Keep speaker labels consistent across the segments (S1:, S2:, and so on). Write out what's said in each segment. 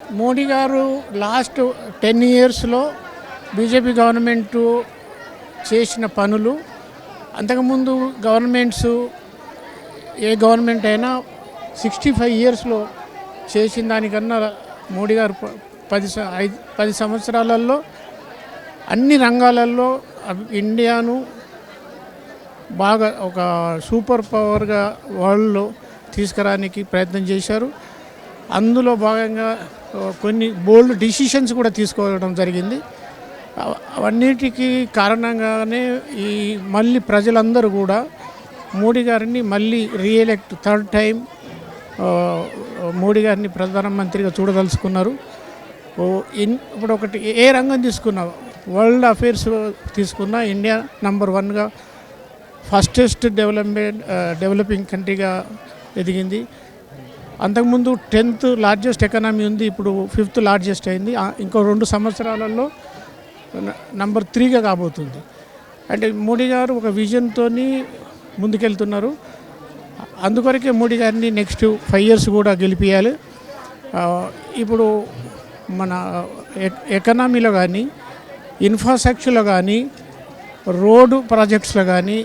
S1: మోడీ గారు లాస్ట్ 10 ఇయర్స్లో BJP government చేసిన పనులు అంతకుముందు గవర్నమెంట్స్ ఏ గవర్నమెంట్ అయినా 65 ఇయర్స్లో చేసిన దానికన్నా మోడీ గారు 10 సంవత్సరాలలో అన్ని రంగాలలో ఇండియాను బాగా ఒక సూపర్ పవర్గా వరల్డ్లో తీసుకురావడానికి ప్రయత్నం చేశారు. అందులో భాగంగా కొన్ని బోల్డ్ డిసిషన్స్ కూడా తీసుకోవడం జరిగింది. అవన్నిటికీ కారణంగానే ఈ మళ్ళీ ప్రజలందరూ కూడా మోడీ గారిని మళ్ళీ రీఎలెక్ట్ థర్డ్ టైం మోడీ గారిని ప్రధానమంత్రిగా చూడదలుచుకున్నారు. ఇప్పుడు ఒకటి ఏ రంగం తీసుకున్నా, వరల్డ్ అఫేర్స్ తీసుకున్నా ఇండియా నంబర్ 1గా ఫాస్టెస్ట్ డెవలపింగ్ కంట్రీగా ఎదిగింది. అంతకుముందు 10th లార్జెస్ట్ ఎకానమీ ఉంది, ఇప్పుడు 5th లార్జెస్ట్ అయింది. ఇంకో 2 సంవత్సరాలలో నంబర్ 3గా కాబోతుంది. అంటే మోడీ గారు ఒక విజన్తో ముందుకెళ్తున్నారు. అందుకొరకే మోడీ గారిని నెక్స్ట్ 5 ఇయర్స్ కూడా గెలిపించాలి. ఇప్పుడు మన ఎకనామీలో కానీ, ఇన్ఫ్రాస్ట్రక్చర్లో కానీ, రోడ్డు ప్రాజెక్ట్స్లో కానీ,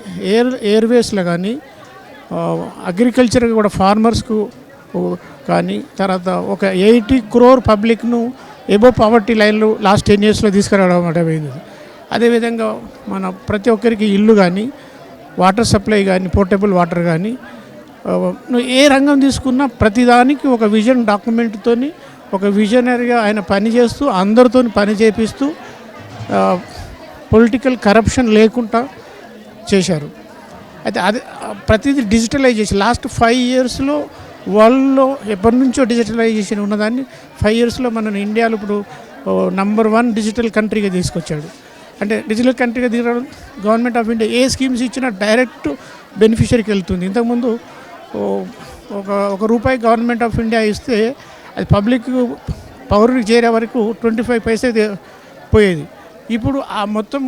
S1: ఎయిర్వేస్లో కానీ, అగ్రికల్చర్ కూడా ఫార్మర్స్కు కానీ, తర్వాత ఒక 80 crore పబ్లిక్ను ఎబో పావర్టీ లైన్లు లాస్ట్ 10 ఇయర్స్లో తీసుకురావడం అయింది. అదేవిధంగా మన ప్రతి ఒక్కరికి ఇల్లు కానీ, వాటర్ సప్లై కానీ, పోర్టబుల్ వాటర్ కానీ, నువ్వు ఏ రంగం తీసుకున్నా ప్రతిదానికి ఒక విజన్ డాక్యుమెంట్తో ఒక విజనరీగా ఆయన పనిచేస్తూ అందరితో పని చేపిస్తూ పొలిటికల్ కరప్షన్ లేకుండా చేశారు. అయితే అది ప్రతిదీ డిజిటలైజేషన్ లాస్ట్ 5 ఇయర్స్లో వరల్డ్లో ఎప్పటి నుంచో డిజిటలైజేషన్ ఉన్నదాన్ని 5 ఇయర్స్లో మన ఇండియాలో ఇప్పుడు నంబర్ 1 డిజిటల్ కంట్రీగా తీసుకొచ్చాడు. అంటే డిజిటల్ కంట్రీగా దిగడం government of India A schemes ఇచ్చినా డైరెక్ట్ బెనిఫిషరీకి వెళ్తుంది. ఇంతకుముందు ఒక రూపాయి గవర్నమెంట్ ఆఫ్ ఇండియా ఇస్తే అది పబ్లిక్ పౌరుడికి చేరే వరకు 25 పైసే పోయేది. ఇప్పుడు ఆ మొత్తం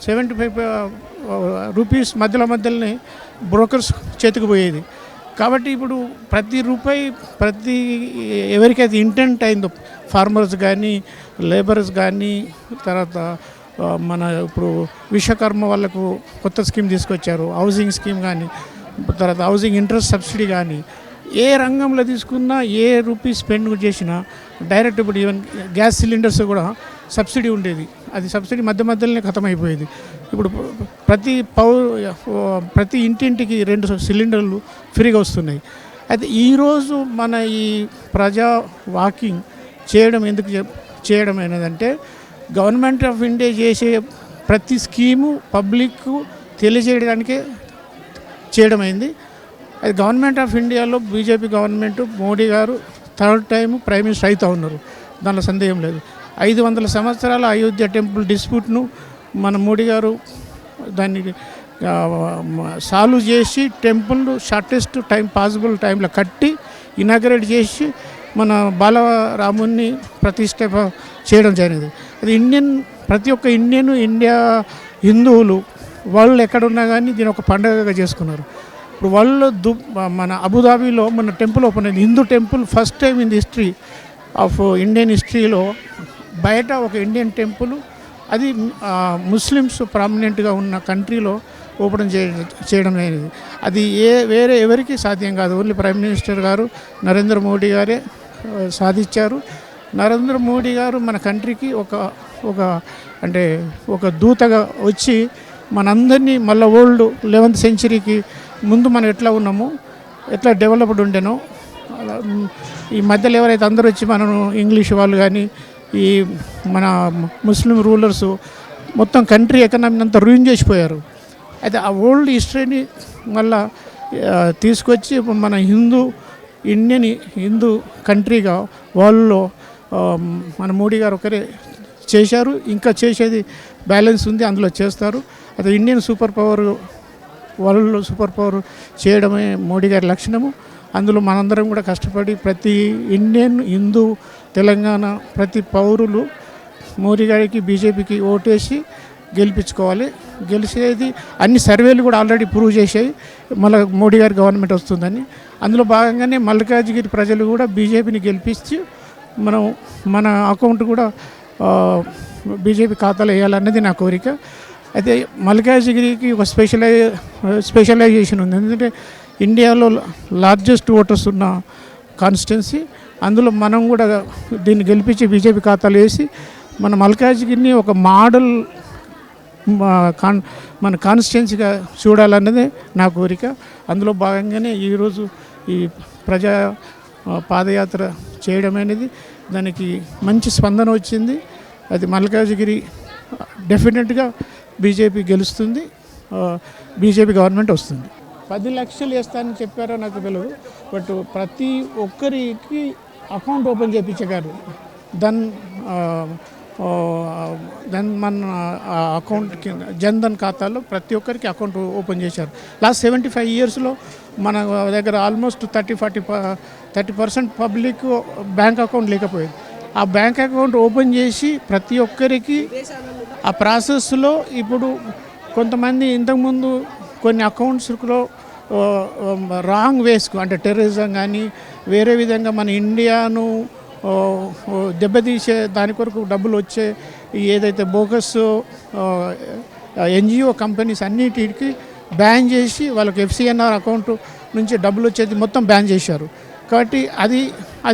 S1: 75 రూపీస్ మధ్యలోనే బ్రోకర్స్ చేతికి పోయేది. కాబట్టి ఇప్పుడు ప్రతి రూపాయి ఎవరికైతే ఇంటెంట్ అయిందో ఫార్మర్స్ కానీ, లేబర్స్ కానీ, తర్వాత మన ఇప్పుడు విశ్వకర్మ వాళ్ళకు కొత్త స్కీమ్ తీసుకొచ్చారు, హౌసింగ్ స్కీమ్ కానీ, తర్వాత హౌసింగ్ ఇంట్రెస్ట్ సబ్సిడీ కానీ, ఏ రంగంలో తీసుకున్నా ఏ రూపీస్ స్పెండ్ చేసినా డైరెక్ట్ ఇప్పుడు ఈవెన్ గ్యాస్ సిలిండర్స్ కూడా సబ్సిడీ ఉండేది, అది సబ్సిడీ మధ్యలోనే ఖతమైపోయేది. ఇప్పుడు ప్రతి ఇంటింటికి 2 సిలిండర్లు ఫ్రీగా వస్తున్నాయి. అయితే ఈరోజు మన ఈ ప్రజా వాకింగ్ ఎందుకు చేయడం అనేదంటే గవర్నమెంట్ ఆఫ్ ఇండియా చేసే ప్రతి స్కీము పబ్లిక్ తెలియజేయడానికే చేయడం అయింది. అది గవర్నమెంట్ ఆఫ్ ఇండియాలో బీజేపీ గవర్నమెంట్ మోడీ గారు థర్డ్ టైం ప్రైమ్ మినిస్టర్ అవుతూ ఉన్నారు, దానిలో సందేహం లేదు. 500 సంవత్సరాల అయోధ్య టెంపుల్ డిస్ప్యూట్ను మన మోడీ గారు దాన్ని సాల్వ్ చేసి టెంపుల్ షార్టెస్ట్ పాసిబుల్ టైంలో కట్టి ఇనాగరేట్ చేసి మన బాలరాముని ప్రతిష్ఠ చేయడం జరిగింది. అది ప్రతి ఒక్క ఇండియా హిందువులు వాళ్ళు ఎక్కడున్నా కానీ దీని ఒక పండుగగా చేసుకున్నారు. ఇప్పుడు వాళ్ళు మన అబుదాబీలో మన టెంపుల్ ఓపెన్ అయింది, Hindu temple first time in the history of Indian హిస్టరీలో బయట ఒక ఇండియన్ టెంపుల్, అది ముస్లిమ్స్ ప్రామినెంట్గా ఉన్న కంట్రీలో ఓపెన్ చేయడం అనేది అది వేరే ఎవరికి సాధ్యం కాదు, ఓన్లీ ప్రైమ్ మినిస్టర్ గారు నరేంద్ర మోడీ గారే సాధించారు. నరేంద్ర మోడీ గారు మన కంట్రీకి ఒక దూతగా వచ్చి మనందరినీ మళ్ళీ ఓల్డ్ 11th సెంచరీకి ముందు మనం ఎట్లా ఉన్నామో, ఎట్లా డెవలప్డ్ ఉండేనో, ఈ మధ్యలో ఎవరైతే అందరూ వచ్చి మనం ఇంగ్లీష్ వాళ్ళు కానీ, ఈ మన ముస్లిం రూలర్స్ మొత్తం కంట్రీ ఎకనామీని అంతా రూయిన్ చేసిపోయారు. అయితే ఆ ఓల్డ్ హిస్టరీని మళ్ళా తీసుకొచ్చి మన హిందూ కంట్రీగా వరల్డ్లో మన మోడీ గారు ఒకరే చేశారు, ఇంకా చేసేది బ్యాలెన్స్ ఉంది, అందులో చేస్తారు. అది ఇండియన్ సూపర్ పవర్ వరల్డ్లో సూపర్ పవర్ చేయడమే మోడీ గారి లక్షణము. అందులో మనందరం కూడా కష్టపడి ప్రతి ఇండియన్, హిందూ, తెలంగాణ ప్రతి పౌరులు మోడీ గారికి బీజేపీకి ఓటేసి గెలిపించుకోవాలి. గెలిచేది అన్ని సర్వేలు కూడా ఆల్రెడీ ప్రూవ్ చేసాయి మళ్ళీ మోడీ గారి గవర్నమెంట్ వస్తుందని. అందులో భాగంగానే మల్కాజ్గిరి ప్రజలు కూడా బీజేపీని గెలిపించి మనం మన అకౌంట్ కూడా బీజేపీ ఖాతాలో వేయాలన్నది నా కోరిక. అయితే మల్కాజ్గిరికి ఒక స్పెషలైజేషన్ ఉంది. ఎందుకంటే ఇండియాలో లార్జెస్ట్ ఓటర్స్ ఉన్న కాన్స్టిట్యున్సీ. అందులో మనం కూడా దీన్ని గెలిపించి బీజేపీ ఖాతాలో వేసి మన మల్కాజ్గిరిని ఒక మోడల్ మన కాన్స్టిట్యున్సీగా చూడాలన్నదే నా కోరిక. అందులో భాగంగానే ఈరోజు ఈ ప్రజా పాదయాత్ర చేయడం అనేది దానికి మంచి స్పందన వచ్చింది. అది మల్కాజ్గిరి డెఫినెట్గా బీజేపీ గెలుస్తుంది, బీజేపీ గవర్నమెంట్ వస్తుంది. 10 లక్షలు వేస్తానని చెప్పారో నాకు తెలియదు. బట్ ప్రతి ఒక్కరికి అకౌంట్ ఓపెన్ చేయించగారు. దెన్ మన అకౌంట్ కింద జన్ధన్ ఖాతాలో ప్రతి ఒక్కరికి అకౌంట్ ఓపెన్ చేశారు. లాస్ట్ 75 ఇయర్స్లో మన దగ్గర ఆల్మోస్ట్ 30% పబ్లిక్ బ్యాంక్ అకౌంట్ లేకపోయేది. ఆ బ్యాంక్ అకౌంట్ ఓపెన్ చేసి ప్రతి ఒక్కరికి ఆ ప్రాసెస్లో ఇప్పుడు కొంతమంది ఇంతకుముందు కొన్ని అకౌంట్స్లో రాంగ్ వేస్కు అంటే టెర్రరిజం కానీ వేరే విధంగా మన ఇండియాను దెబ్బతీసే దాని కొరకు డబ్బులు వచ్చే ఏదైతే బోగస్ ఎన్జిఓ కంపెనీస్ అన్నిటికి బ్యాన్ చేసి వాళ్ళకి FCNR అకౌంట్ నుంచి డబ్బులు వచ్చేది మొత్తం బ్యాన్ చేశారు. కాబట్టి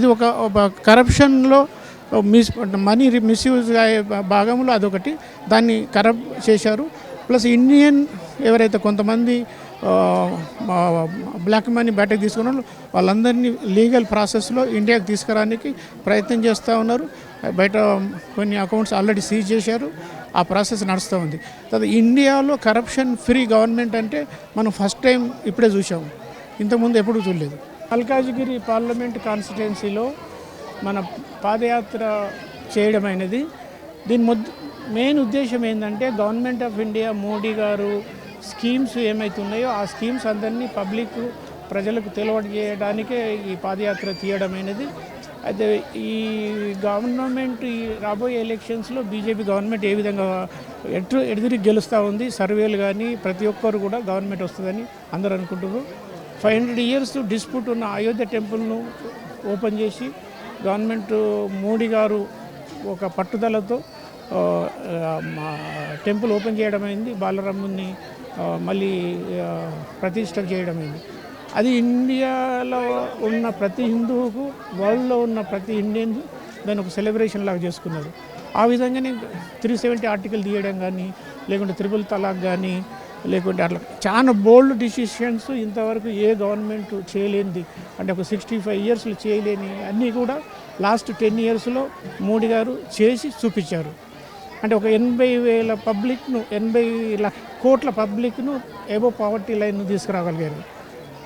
S1: అది ఒక కరప్షన్లో మనీ మిస్యూజ్ అయ్యే భాగంలో అదొకటి, దాన్ని కరప్ట్ చేశారు. ప్లస్ ఇండియన్ ఎవరైతే కొంతమంది బ్లాక్ మనీ బయటకు తీసుకున్న వాళ్ళందరినీ లీగల్ ప్రాసెస్లో ఇండియాకి తీసుకురావడానికి ప్రయత్నం చేస్తూ ఉన్నారు. బయట కొన్ని అకౌంట్స్ ఆల్రెడీ సీజ్ చేశారు. ఆ ప్రాసెస్ నడుస్తూ ఉంది. తర్వాత ఇండియాలో కరప్షన్ ఫ్రీ గవర్నమెంట్ అంటే మనం ఫస్ట్ టైం ఇప్పుడే చూసాము, ఇంతకుముందు ఎప్పుడూ చూడలేదు. మల్కాజ్గిరి పార్లమెంట్ కాన్స్టిట్యున్సీలో మన పాదయాత్ర చేయడం అనేది దీని మెయిన్ ఉద్దేశం ఏంటంటే గవర్నమెంట్ ఆఫ్ ఇండియా మోడీ గారు స్కీమ్స్ ఏమవుతున్నాయో ఆ స్కీమ్స్ అందరినీ ప్రజలకు తెలియజేయడానికే ఈ పాదయాత్ర తీయడం అనేది. అయితే ఈ గవర్నమెంట్ ఈ రాబోయే ఎలక్షన్స్లో బీజేపీ గవర్నమెంట్ ఏ విధంగా ఎదురికి గెలుస్తూ ఉంది, సర్వేలు కానీ ప్రతి ఒక్కరు కూడా గవర్నమెంట్ వస్తుందని అందరూ అనుకుంటున్నారు. 500 years డిస్ప్యూట్ ఉన్న అయోధ్య టెంపుల్ను ఓపెన్ చేసి గవర్నమెంట్ మోడీ గారు ఒక పట్టుదలతో టెంపుల్ ఓపెన్ చేయడం అయింది. బాలరాముని మళ్ళీ ప్రతిష్ట చేయడం అయింది. అది ఇండియాలో ఉన్న ప్రతి హిందువుకు, వరల్డ్లో ఉన్న ప్రతి ఇండియన్ దాన్ని ఒక సెలబ్రేషన్ లాగా చేసుకున్నారు. ఆ విధంగానే 370 ఆర్టికల్ తీయడం కానీ, లేకుంటే త్రిపుల్ తలాక్ కానీ, లేకుంటే అట్లా చాలా బోల్డ్ డిసిషన్స్ ఇంతవరకు ఏ గవర్నమెంట్ చేయలేనిది, అంటే ఒక 65 yearsలో చేయలేని అన్నీ కూడా లాస్ట్ 10 yearsలో మోడీ గారు చేసి చూపించారు. అంటే ఒక 80,000 పబ్లిక్ను, 80 కోట్ల పబ్లిక్ను ఎబో పావర్టీ లైన్ను తీసుకురాగలిగారు.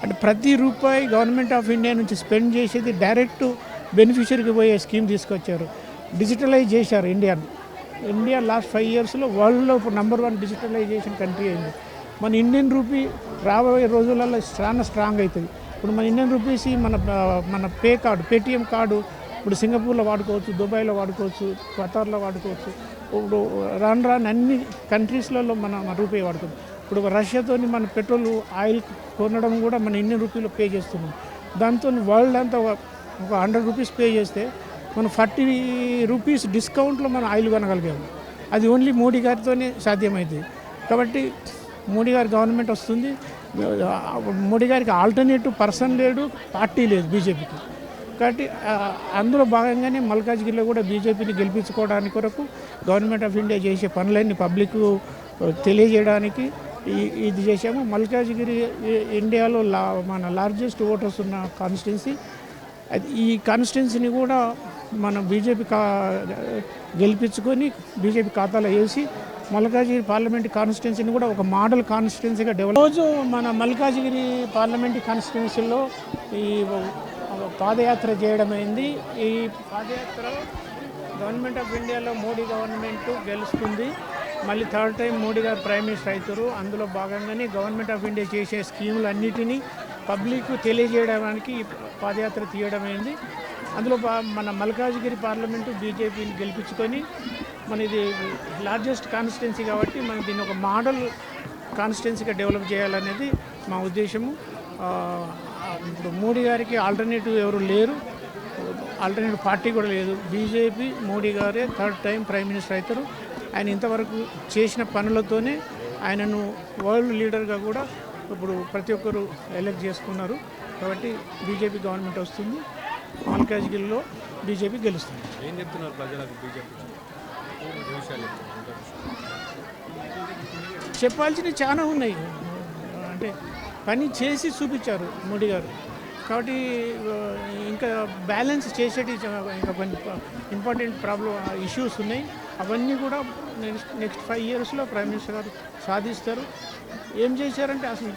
S1: అంటే ప్రతి రూపాయి గవర్నమెంట్ ఆఫ్ ఇండియా నుంచి స్పెండ్ చేసేది డైరెక్ట్ బెనిఫిషరీకి పోయే స్కీమ్ తీసుకొచ్చారు. డిజిటలైజ్ చేశారు ఇండియాను. ఇండియా లాస్ట్ 5 yearsలో వరల్డ్లో ఇప్పుడు నంబర్ 1 డిజిటలైజేషన్ కంట్రీ అయింది. మన ఇండియన్ రూపీ రాబోయే రోజులలో చాలా స్ట్రాంగ్ అవుతుంది. ఇప్పుడు మన ఇండియన్ రూపీస్ మన పేటిఎం కార్డు ఇప్పుడు సింగపూర్లో వాడుకోవచ్చు, దుబాయ్లో వాడుకోవచ్చు, ఖతార్లో వాడుకోవచ్చు. ఇప్పుడు రాను అన్ని కంట్రీస్లలో మన రూపీ వాడుకోవచ్చు. ఇప్పుడు రష్యాతోని మన పెట్రోల్ ఆయిల్ కొనడం కూడా మన ఇండియన్ రూపీలో పే చేస్తున్నాం. దాంతో వరల్డ్ అంతా ఒక 100 rupees పే చేస్తే మనం 40 rupees డిస్కౌంట్లో మనం ఆయిల్ కొనగలిగాము. అది ఓన్లీ మోడీ గారితోనే సాధ్యమైంది. కాబట్టి మోడీ గారి గవర్నమెంట్ వస్తుంది. మోడీ గారికి ఆల్టర్నేటివ్ పర్సన్ లేడు, పార్టీ లేదు బీజేపీకి. కాబట్టి అందులో భాగంగానే మల్కాజ్గిరిలో కూడా బీజేపీని గెలిపించుకోవడానికి కొరకు గవర్నమెంట్ ఆఫ్ ఇండియా చేసే పనులన్నీ పబ్లిక్ తెలియజేయడానికి ఇది చేసాము. మల్కాజ్గిరి ఇండియాలో మన లార్జెస్ట్ ఓటర్స్ ఉన్న కాన్స్టిట్యున్సీ. ఈ కాన్స్టిట్యున్సీని కూడా మనం బీజేపీ గెలిపించుకొని బీజేపీ ఖాతాలో వేసి మల్కాజ్గిరి పార్లమెంట్ కాన్స్టిట్యున్సీని కూడా ఒక మోడల్ కాన్స్టిట్యున్సీగా డెవలప్. రోజు మన మల్కాజ్గిరి పార్లమెంట్ కాన్స్టిట్యున్సీలో ఈ పాదయాత్ర చేయడం అయింది. ఈ పాదయాత్ర గవర్నమెంట్ ఆఫ్ ఇండియాలో మోడీ గవర్నమెంట్ గెలుస్తుంది. మళ్ళీ 3rd time మోడీ గారు ప్రైమ్ మినిస్టర్ అవుతారు. అందులో భాగంగానే గవర్నమెంట్ ఆఫ్ ఇండియా చేసే స్కీములు అన్నిటినీ పబ్లిక్ తెలియజేయడానికి ఈ పాదయాత్ర తీయడమైంది. అందులో మన మల్కాజ్గిరి పార్లమెంటు బీజేపీని గెలిపించుకొని మన ఇది లార్జెస్ట్ కాన్స్టిట్యున్సీ కాబట్టి మనం దీన్ని ఒక మోడల్ కాన్స్టిట్యున్సీగా డెవలప్ చేయాలనేది మా ఉద్దేశము. ఇప్పుడు మోడీ గారికి ఆల్టర్నేటివ్ ఎవరు లేరు. ఆల్టర్నేటివ్ పార్టీ కూడా లేదు. బీజేపీ మోడీ గారే థర్డ్ టైం ప్రైమ్ మినిస్టర్ అవుతారు. ఆయన ఇంతవరకు చేసిన పనులతోనే ఆయనను వరల్డ్ లీడర్గా కూడా ఇప్పుడు ప్రతి ఒక్కరు ఎలక్ట్ చేసుకున్నారు. కాబట్టి బీజేపీ గవర్నమెంట్ వస్తుంది. మల్కాజ్గిరిలో బీజేపీ గెలుస్తుంది.
S2: ఏం చెప్తున్నారు ప్రజలకు బీజేపీ విషయాలు
S1: చెప్పాల్సినవి చాలా ఉన్నాయి. అంటే పని చేసి చూపించారు మోడీ గారు. కాబట్టి ఇంకా బ్యాలెన్స్ చేసేటి ఇంకా కొన్ని ఇంపార్టెంట్ ఇష్యూస్ ఉన్నాయి. అవన్నీ కూడా నెక్స్ట్ 5 ఇయర్స్లో ప్రైమ్ మినిస్టర్ గారు సాధిస్తారు. ఏం చేశారంటే అసలు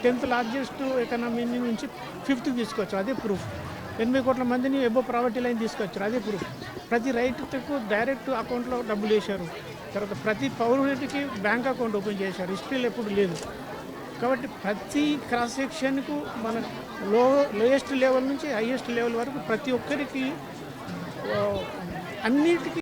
S1: 10th లార్జెస్ట్ ఎకనామీ నుంచి 5th తీసుకొచ్చు. అదే ప్రూఫ్. 80 కోట్ల మందిని ఎబో ప్రావర్టీ లైన్ తీసుకొచ్చారు. అదే ప్రూఫ్. ప్రతి రైతుకు డైరెక్ట్ అకౌంట్లో డబ్బులు వేశారు. తర్వాత ప్రతి పౌరుడికి బ్యాంక్ అకౌంట్ ఓపెన్ చేశారు. హిస్టరీలో ఎప్పుడు లేదు. కాబట్టి ప్రతి క్రాస్ సెక్షన్కు మన లోయెస్ట్ లెవెల్ నుంచి హైయెస్ట్ లెవెల్ వరకు ప్రతి ఒక్కరికి అన్నిటికీ